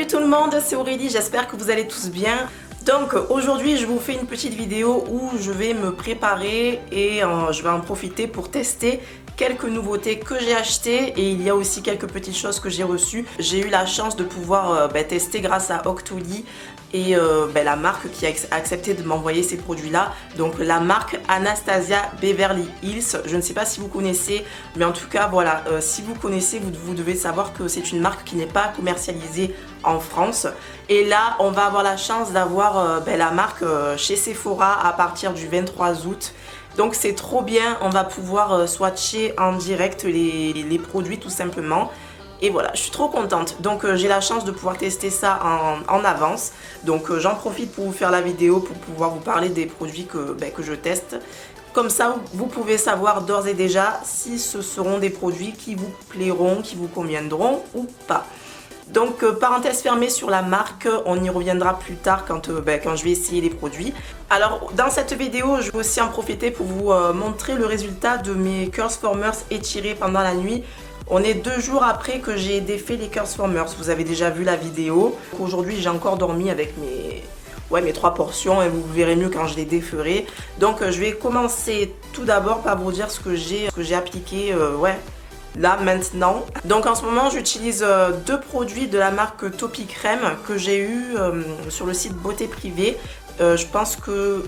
Salut tout le monde, c'est Aurélie, j'espère que vous allez tous bien. Donc aujourd'hui je vous fais une petite vidéo où je vais me préparer et je vais en profiter pour tester quelques nouveautés que j'ai achetées et il y a aussi quelques petites choses que j'ai reçues. J'ai eu la chance de pouvoir tester grâce à Octoly et la marque qui a accepté de m'envoyer ces produits là, donc la marque Anastasia Beverly Hills. Je ne sais pas si vous connaissez, mais en tout cas voilà, si vous connaissez, vous devez savoir que c'est une marque qui n'est pas commercialisée en France. Et là on va avoir la chance d'avoir la marque chez Sephora à partir du 23 août. Donc c'est trop bien, on va pouvoir swatcher en direct les produits tout simplement. Et voilà, je suis trop contente. Donc j'ai la chance de pouvoir tester ça en avance. Donc j'en profite pour vous faire la vidéo, pour pouvoir vous parler des produits que je teste. Comme ça, vous pouvez savoir d'ores et déjà si ce seront des produits qui vous plairont, qui vous conviendront ou pas. Donc parenthèse fermée sur la marque, on y reviendra plus tard quand je vais essayer les produits. Alors dans cette vidéo, je vais aussi en profiter pour vous montrer le résultat de mes Curls Formers étirés pendant la nuit. On est 2 jours après que j'ai défait les Curls Formers, vous avez déjà vu la vidéo. Aujourd'hui j'ai encore dormi avec mes 3 portions et vous verrez mieux quand je les déferai. Donc je vais commencer tout d'abord par vous dire ce que j'ai appliqué là maintenant. Donc en ce moment j'utilise 2 produits de la marque Topi Crème que j'ai eu sur le site Beauté Privée. Je pense que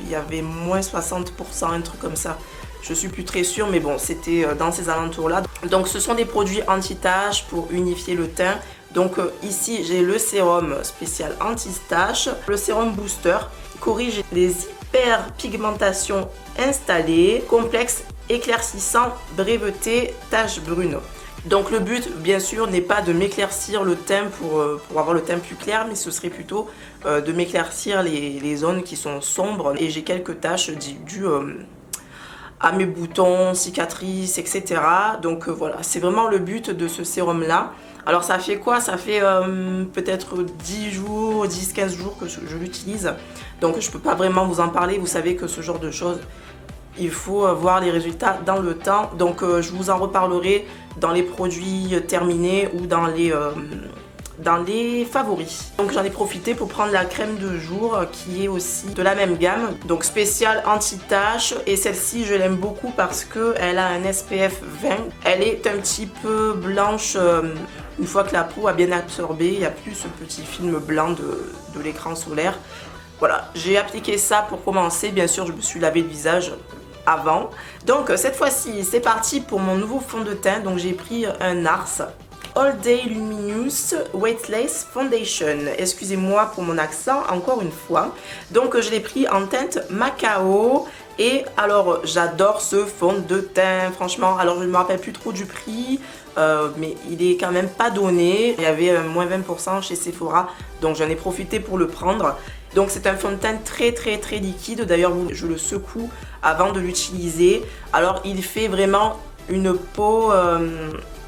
il y avait moins 60%, un truc comme ça. Je suis plus très sûre, mais bon, c'était dans ces alentours là. Donc ce sont des produits anti-taches pour unifier le teint. Donc ici j'ai le sérum spécial anti-taches, le sérum booster qui corrige les hyperpigmentations installées, complexe éclaircissant breveté taches brunes. Donc le but bien sûr n'est pas de m'éclaircir le teint pour avoir le teint plus clair, mais ce serait plutôt de m'éclaircir les zones qui sont sombres. Et j'ai quelques taches dues à mes boutons, cicatrices, etc. Donc voilà, c'est vraiment le but de ce sérum là. Alors ça fait quoi? Ça fait peut-être 10 jours, 10-15 jours que je l'utilise. Donc je peux pas vraiment vous en parler, vous savez que ce genre de choses, il faut voir les résultats dans le temps. Donc je vous en reparlerai dans les produits terminés ou dans les favoris. Donc j'en ai profité pour prendre la crème de jour qui est aussi de la même gamme, donc spéciale anti-tache, et celle-ci je l'aime beaucoup parce que elle a un SPF 20. Elle est un petit peu blanche une fois que la peau a bien absorbé, il n'y a plus ce petit film blanc de l'écran solaire. Voilà, j'ai appliqué ça pour commencer. Bien sûr je me suis lavé le visage avant. Donc cette fois-ci c'est parti pour mon nouveau fond de teint. Donc j'ai pris un NARS All Day Luminous Weightless Foundation. Excusez-moi pour mon accent encore une fois. Donc je l'ai pris en teinte Macao. Et alors j'adore ce fond de teint franchement. Alors je ne me rappelle plus trop du prix, mais il est quand même pas donné. Il y avait moins 20% chez Sephora, donc j'en ai profité pour le prendre. Donc c'est un fond de teint très liquide. D'ailleurs je le secoue avant de l'utiliser. Alors il fait vraiment une peau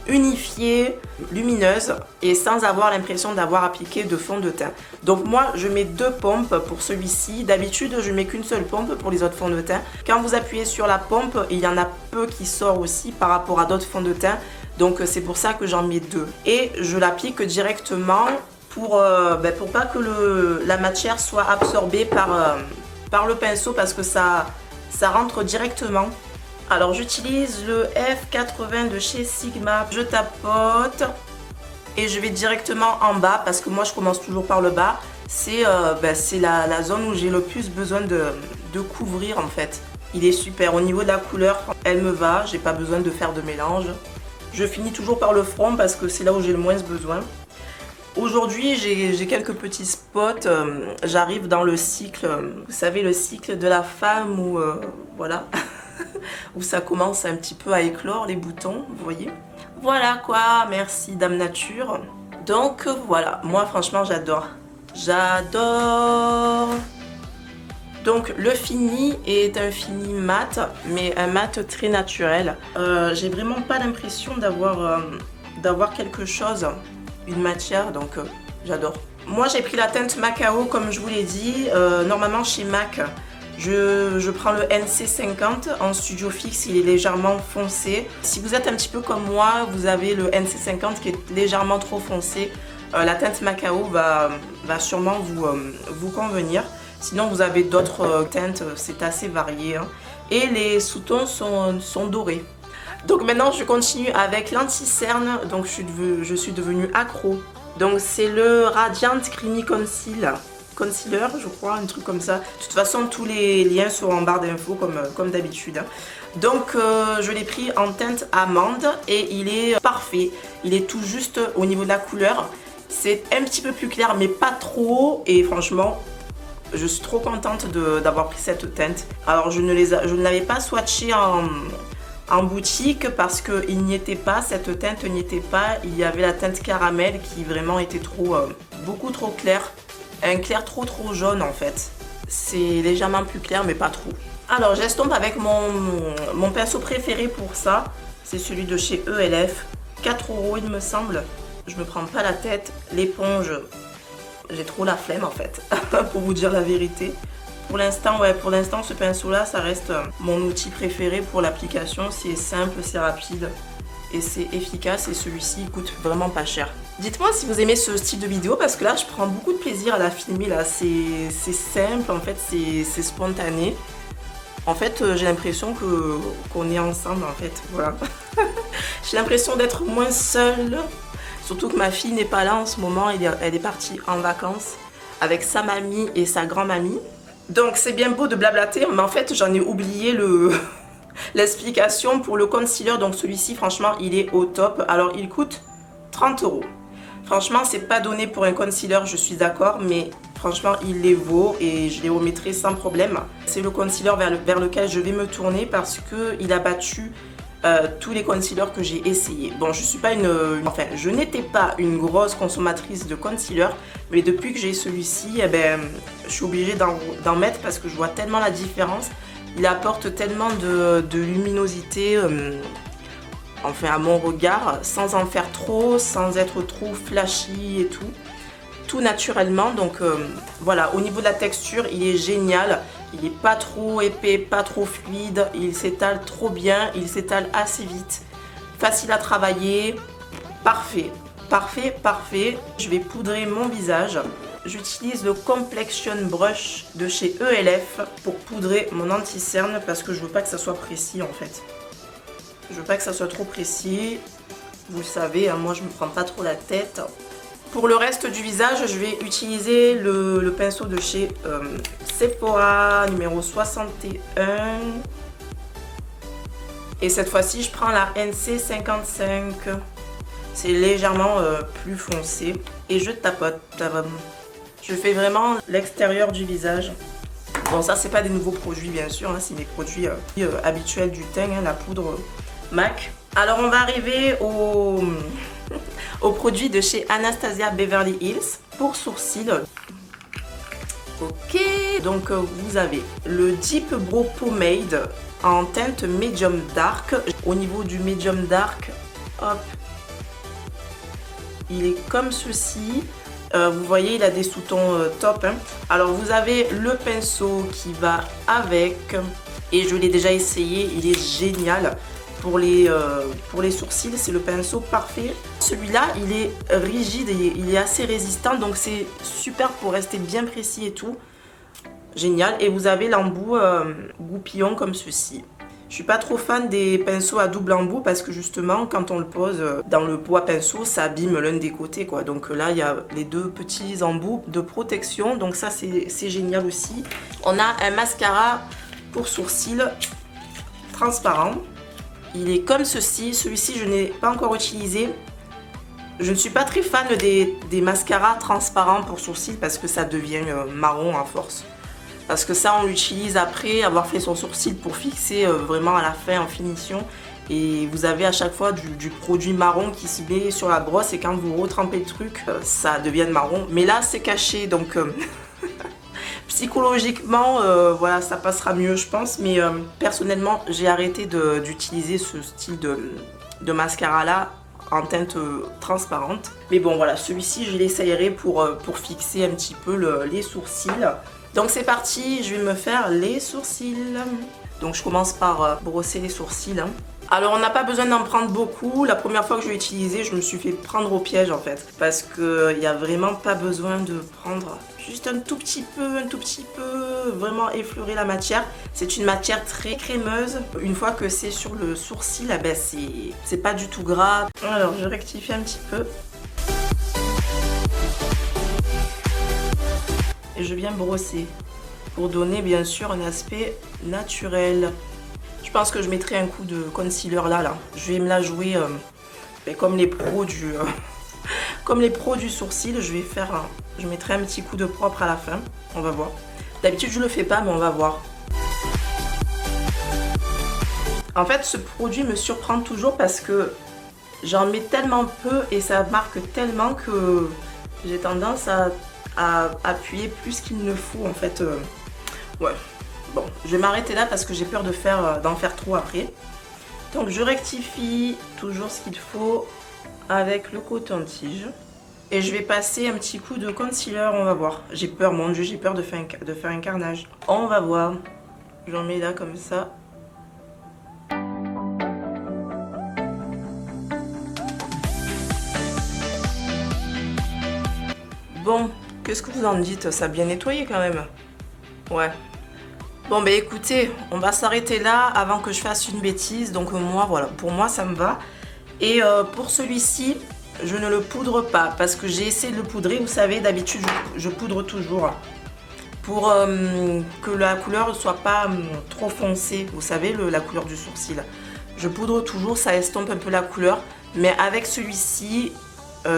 unifiée, lumineuse et sans avoir l'impression d'avoir appliqué de fond de teint. Donc moi je mets 2 pompes pour celui-ci. D'habitude je mets qu'une seule pompe pour les autres fonds de teint. Quand vous appuyez sur la pompe, il y en a peu qui sort aussi par rapport à d'autres fonds de teint. Donc c'est pour ça que j'en mets 2. Et je l'applique directement pour pas que la matière soit absorbée par le pinceau, parce que ça rentre directement. Alors j'utilise le F80 de chez Sigma, je tapote et je vais directement en bas parce que moi je commence toujours par le bas. C'est la zone où j'ai le plus besoin de couvrir en fait. Il est super, au niveau de la couleur, elle me va, j'ai pas besoin de faire de mélange. Je finis toujours par le front parce que c'est là où j'ai le moins besoin. Aujourd'hui j'ai quelques petits spots, j'arrive dans le cycle, vous savez le cycle de la femme où voilà. Où ça commence un petit peu à éclore les boutons, vous voyez. Voilà quoi, merci Dame Nature. Donc voilà, moi franchement j'adore. J'adore. Donc le fini est un fini mat, mais un mat très naturel. J'ai vraiment pas l'impression d'avoir quelque chose, une matière, donc j'adore. Moi j'ai pris la teinte Macao comme je vous l'ai dit. Normalement chez MAC, je prends le NC50 en studio fixe, il est légèrement foncé. Si vous êtes un petit peu comme moi, vous avez le NC50 qui est légèrement trop foncé. la teinte Macao va sûrement vous convenir. Sinon vous avez d'autres teintes, c'est assez varié, hein. Et les sous-tons sont dorés. Donc maintenant je continue avec l'anti-cerne. Donc je suis devenue accro. Donc c'est le Radiant Creamy Concealer, je crois, un truc comme ça. De toute façon tous les liens seront en barre d'infos comme d'habitude, hein. Donc je l'ai pris en teinte amande et il est parfait. Il est tout juste au niveau de la couleur. C'est un petit peu plus clair mais pas trop, et franchement je suis trop contente d'avoir pris cette teinte. Alors je ne l'avais pas swatché en boutique parce qu'il n'y était pas, cette teinte n'y était pas. Il y avait la teinte caramel qui vraiment était beaucoup trop claire. Un clair trop jaune en fait. C'est légèrement plus clair mais pas trop. Alors j'estompe avec mon pinceau préféré pour ça. C'est celui de chez ELF. 4 € il me semble. Je me prends pas la tête. L'éponge, j'ai trop la flemme en fait. Pour vous dire la vérité. Pour l'instant, ce pinceau là, ça reste mon outil préféré pour l'application. C'est simple, c'est rapide et c'est efficace, et celui-ci il coûte vraiment pas cher. Dites-moi si vous aimez ce style de vidéo parce que là je prends beaucoup de plaisir à la filmer. Là c'est simple en fait, c'est spontané. En fait j'ai l'impression qu'on est ensemble en fait, voilà. J'ai l'impression d'être moins seule. Surtout que ma fille n'est pas là en ce moment, elle est partie en vacances avec sa mamie et sa grand-mamie. Donc c'est bien beau de blablater, mais en fait j'en ai oublié l'explication pour le concealer. Donc celui-ci franchement il est au top. Alors il coûte 30 €. Franchement c'est pas donné pour un concealer, je suis d'accord, mais franchement il les vaut et je les remettrai sans problème. C'est le concealer vers lequel je vais me tourner parce qu'il a battu tous les concealers que j'ai essayé. Bon, je suis pas je n'étais pas une grosse consommatrice de concealer, mais depuis que j'ai celui-ci, eh ben, je suis obligée d'en mettre parce que je vois tellement la différence. Il apporte tellement de luminosité, enfin à mon regard, sans en faire trop, sans être trop flashy et tout naturellement. Donc voilà, au niveau de la texture, il est génial. Il n'est pas trop épais, pas trop fluide, il s'étale trop bien, il s'étale assez vite, facile à travailler, parfait, parfait, parfait. Je vais poudrer mon visage. J'utilise le Complexion Brush de chez ELF pour poudrer mon anti-cerne parce que je veux pas que ça soit précis en fait. Je veux pas que ça soit trop précis, vous le savez, hein, moi je me prends pas trop la tête. Pour le reste du visage, je vais utiliser le pinceau de chez Sephora numéro 61. Et cette fois-ci, je prends la NC55. C'est légèrement plus foncé. Et je tapote. Je fais vraiment l'extérieur du visage. Bon, ça, c'est pas des nouveaux produits, bien sûr, hein, c'est mes produits habituels du teint, hein, la poudre MAC. Alors, on va arriver au produit de chez Anastasia Beverly Hills pour sourcils. Ok, donc vous avez le Deep Brow Pomade en teinte Medium Dark. Au niveau du Medium Dark, hop, il est comme ceci. Vous voyez, il a des sous-tons top, hein. Alors vous avez le pinceau qui va avec, et je l'ai déjà essayé, il est génial. Pour les sourcils, c'est le pinceau parfait. Celui-là, il est rigide et il est assez résistant, donc c'est super pour rester bien précis et tout. Génial. Et vous avez l'embout goupillon comme ceci. Je suis pas trop fan des pinceaux à double embout parce que justement, quand on le pose dans le pot à pinceau, ça abîme l'un des côtés, quoi. Donc là, il y a les deux petits embouts de protection, donc ça, c'est génial aussi. On a un mascara pour sourcils transparent. Il est comme ceci. Celui-ci, je n'ai pas encore utilisé. Je ne suis pas très fan des mascaras transparents pour sourcils parce que ça devient marron à force. Parce que ça, on l'utilise après avoir fait son sourcil pour fixer vraiment à la fin en finition. Et vous avez à chaque fois du produit marron qui se met sur la brosse et quand vous retrempez le truc, ça devient marron. Mais là, c'est caché, donc... psychologiquement, voilà, ça passera mieux, je pense. Mais personnellement, j'ai arrêté d'utiliser ce style de mascara là en teinte transparente. Mais bon, voilà, celui-ci, je l'essayerai pour fixer un petit peu les sourcils. Donc c'est parti, je vais me faire les sourcils. Donc je commence par brosser les sourcils. Hein. Alors on n'a pas besoin d'en prendre beaucoup. La première fois que je l'ai utilisé, je me suis fait prendre au piège en fait. Parce qu'il n'y a vraiment pas besoin de prendre juste un tout petit peu, vraiment effleurer la matière. C'est une matière très crémeuse. Une fois que c'est sur le sourcil, eh ben c'est pas du tout gras. Alors je rectifie un petit peu. Et je viens brosser pour donner bien sûr un aspect naturel. Je pense que je mettrai un coup de concealer là. Je vais me la jouer comme les pros du comme les pros du sourcil. Je mettrai un petit coup de propre à la fin. On va voir. D'habitude je le fais pas, mais on va voir. En fait, ce produit me surprend toujours parce que j'en mets tellement peu et ça marque tellement que j'ai tendance à appuyer plus qu'il ne faut en fait. Ouais. Bon, je vais m'arrêter là parce que j'ai peur d'en faire trop après. Donc je rectifie toujours ce qu'il faut avec le coton-tige. Et je vais passer un petit coup de concealer, on va voir. J'ai peur, mon Dieu, j'ai peur de faire un carnage. On va voir. J'en mets là comme ça. Bon, qu'est-ce que vous en dites? Ça a bien nettoyé quand même. Ouais. Bon bah écoutez, on va s'arrêter là avant que je fasse une bêtise. Donc moi voilà, pour moi ça me va. Et pour celui-ci, je ne le poudre pas parce que j'ai essayé de le poudrer. Vous savez, d'habitude je poudre toujours pour que la couleur ne soit pas trop foncée. Vous savez, la couleur du sourcil. Je poudre toujours, ça estompe un peu la couleur. Mais avec celui-ci,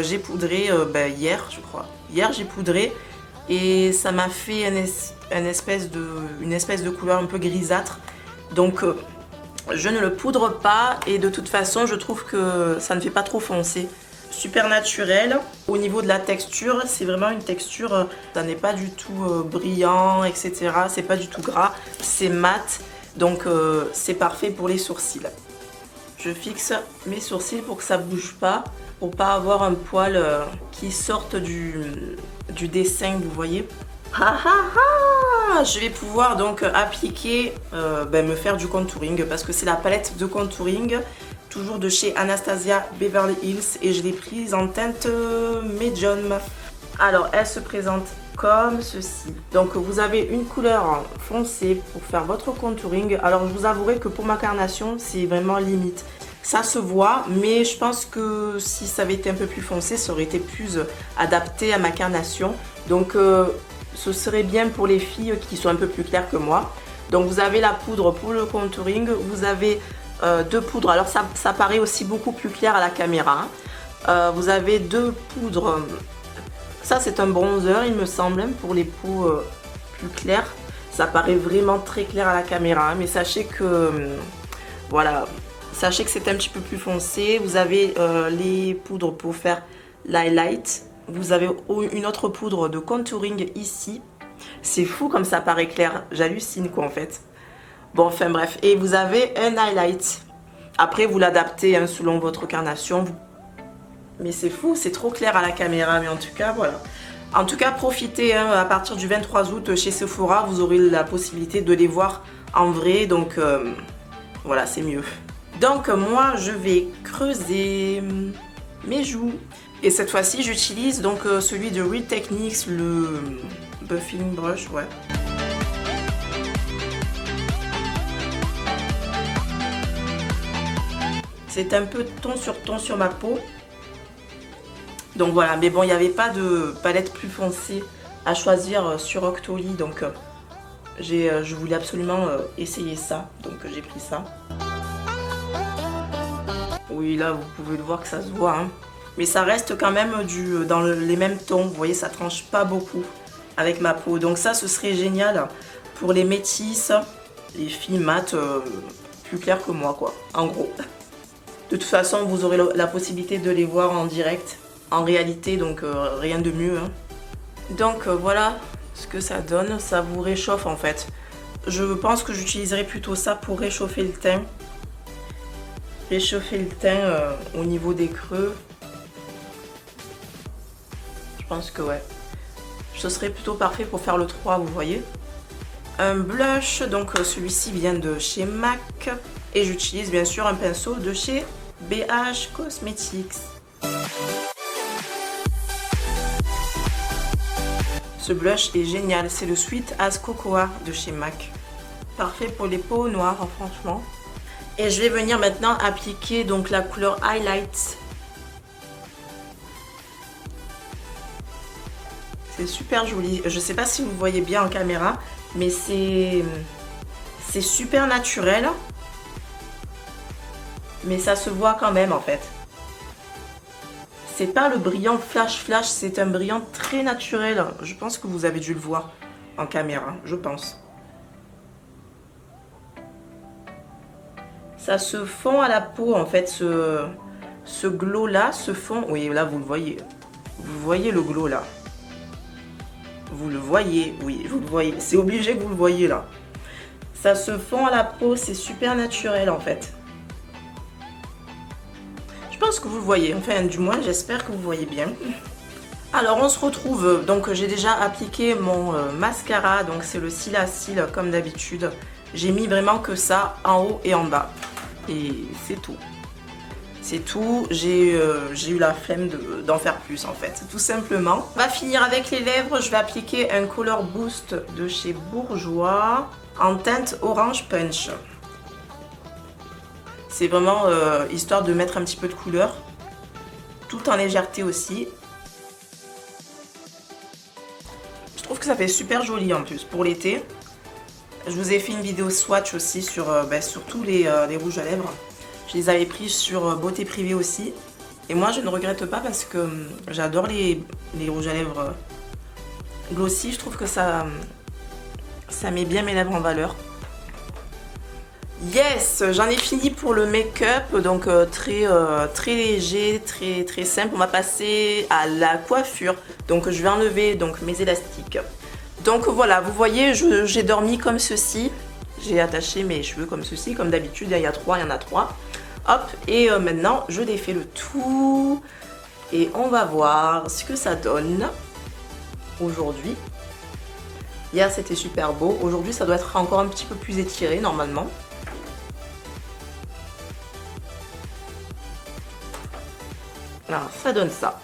j'ai poudré hier, je crois. Hier j'ai poudré et ça m'a fait une espèce de couleur un peu grisâtre. Donc je ne le poudre pas et de toute façon je trouve que ça ne fait pas trop foncé. Super naturel. Au niveau de la texture, c'est vraiment une texture, ça n'est pas du tout brillant, etc. C'est pas du tout gras, c'est mat. Donc c'est parfait pour les sourcils. Je fixe mes sourcils pour que ça bouge pas, pour pas avoir un poil qui sorte du dessin, vous voyez. Je vais pouvoir donc appliquer, me faire du contouring parce que c'est la palette de contouring toujours de chez Anastasia Beverly Hills et je l'ai prise en teinte médium. Alors elle se présente comme ceci. Donc vous avez une couleur foncée pour faire votre contouring. Alors je vous avouerai que pour ma carnation c'est vraiment limite. Ça se voit, mais je pense que si ça avait été un peu plus foncé, ça aurait été plus adapté à ma carnation. Donc ce serait bien pour les filles qui sont un peu plus claires que moi. Donc vous avez la poudre pour le contouring, vous avez deux poudres. Alors ça paraît aussi beaucoup plus clair à la caméra. Vous avez deux poudres. Ça c'est un bronzer il me semble, pour les peaux plus claires. Ça paraît vraiment très clair à la caméra, mais sachez que voilà. Sachez que c'est un petit peu plus foncé. Vous avez les poudres pour faire l'highlight. Vous avez une autre poudre de contouring ici. C'est fou comme ça paraît clair. J'hallucine quoi en fait. Bon, enfin bref. Et vous avez un highlight. Après, vous l'adaptez hein, selon votre carnation. Mais c'est fou, c'est trop clair à la caméra. Mais en tout cas, voilà. En tout cas, profitez. Hein, à partir du 23 août chez Sephora, vous aurez la possibilité de les voir en vrai. Donc, voilà, c'est mieux. Donc moi je vais creuser mes joues et cette fois-ci j'utilise donc celui de Real Techniques, le Buffing Brush, ouais. C'est un peu ton sur ma peau. Donc voilà, mais bon il n'y avait pas de palette plus foncée à choisir sur Octoly, donc je voulais absolument essayer ça, donc j'ai pris ça. Oui, là, vous pouvez le voir que ça se voit. Hein. Mais ça reste quand même dans les mêmes tons. Vous voyez, ça tranche pas beaucoup avec ma peau. Donc ça, ce serait génial pour les métisses, les filles mates plus claires que moi, quoi. En gros. De toute façon, vous aurez la possibilité de les voir en direct, en réalité. Donc, rien de mieux. Hein. Donc, voilà ce que ça donne. Ça vous réchauffe, en fait. Je pense que j'utiliserai plutôt ça pour réchauffer le teint. Réchauffer le teint au niveau des creux. Je pense que ouais. Ce serait plutôt parfait pour faire le 3, vous voyez. un blush, donc celui-ci vient de chez MAC. Et j'utilise bien sûr un pinceau de chez BH Cosmetics. Ce blush est génial, c'est le Sweet as Cocoa de chez MAC. Parfait pour les peaux noires, franchement. Et je vais venir maintenant appliquer donc la couleur Highlight. C'est super joli. Je sais pas si vous voyez bien en caméra, mais c'est super naturel. Mais ça se voit quand même en fait. C'est pas le brillant flash, c'est un brillant très naturel. Je pense que vous avez dû le voir en caméra, je pense. Ça se fond à la peau en fait, ce glow là se fond. Oui, là vous le voyez. Vous voyez le glow là. Vous le voyez, oui, vous le voyez. C'est obligé que vous le voyez là. Ça se fond à la peau, c'est super naturel en fait. Je pense que vous le voyez, enfin du moins j'espère que vous voyez bien. Alors on se retrouve, donc j'ai déjà appliqué mon mascara, donc c'est le cils à cils comme d'habitude. J'ai mis vraiment que ça en haut et en bas. Et c'est tout. C'est tout, j'ai eu la flemme d'en faire plus en fait, tout simplement. On va finir avec les lèvres, je vais appliquer un Color Boost de chez Bourjois en teinte Orange Punch. C'est vraiment histoire de mettre un petit peu de couleur, tout en légèreté aussi. Je trouve que ça fait super joli en plus pour l'été. Je vous ai fait une vidéo swatch aussi sur, sur tous les rouges à lèvres. Je les avais pris sur Beauté Privée aussi. Et moi je ne regrette pas parce que j'adore les rouges à lèvres glossy. Je trouve que ça met bien mes lèvres en valeur. Yes, j'en ai fini pour le make-up, donc très léger, très simple. On va passer à la coiffure. Donc je vais enlever donc mes élastiques. Donc voilà, vous voyez, j'ai dormi comme ceci. J'ai attaché mes cheveux comme ceci, comme d'habitude. Il y en a trois. Hop, et maintenant je défais le tout. Et on va voir ce que ça donne aujourd'hui. Hier c'était super beau. Aujourd'hui ça doit être encore un petit peu plus étiré normalement. Alors ça donne ça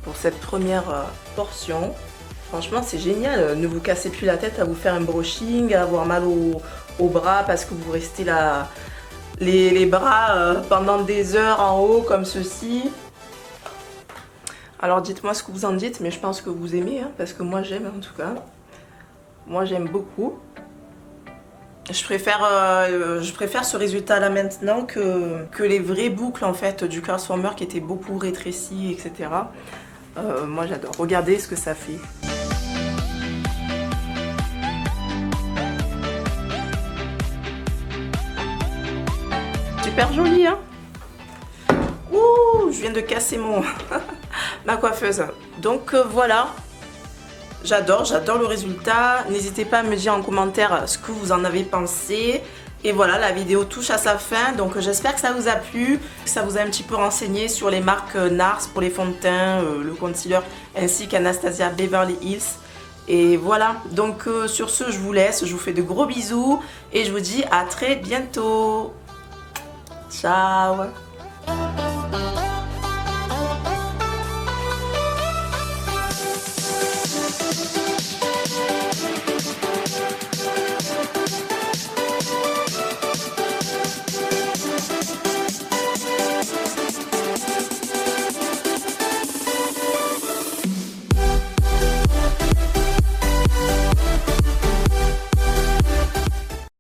pour cette première portion. Franchement c'est génial, ne vous cassez plus la tête à vous faire un brushing, à avoir mal au bras parce que vous restez là les bras pendant des heures en haut comme ceci. Alors dites-moi ce que vous en dites, mais je pense que vous aimez, hein, parce que moi j'aime en tout cas. Moi j'aime beaucoup. Je préfère ce résultat là maintenant que les vraies boucles en fait du Classformer qui étaient beaucoup rétrécies, etc. Moi j'adore. Regardez ce que ça fait. Super joli, hein. Ouh, je viens de casser ma coiffeuse. Donc voilà. J'adore le résultat. N'hésitez pas à me dire en commentaire ce que vous en avez pensé. Et voilà, la vidéo touche à sa fin. Donc j'espère que ça vous a plu, que ça vous a un petit peu renseigné sur les marques NARS pour les fonds de teint, le concealer, ainsi qu'Anastasia Beverly Hills. Et voilà, donc sur ce, je vous laisse. Je vous fais de gros bisous et je vous dis à très bientôt. Ciao.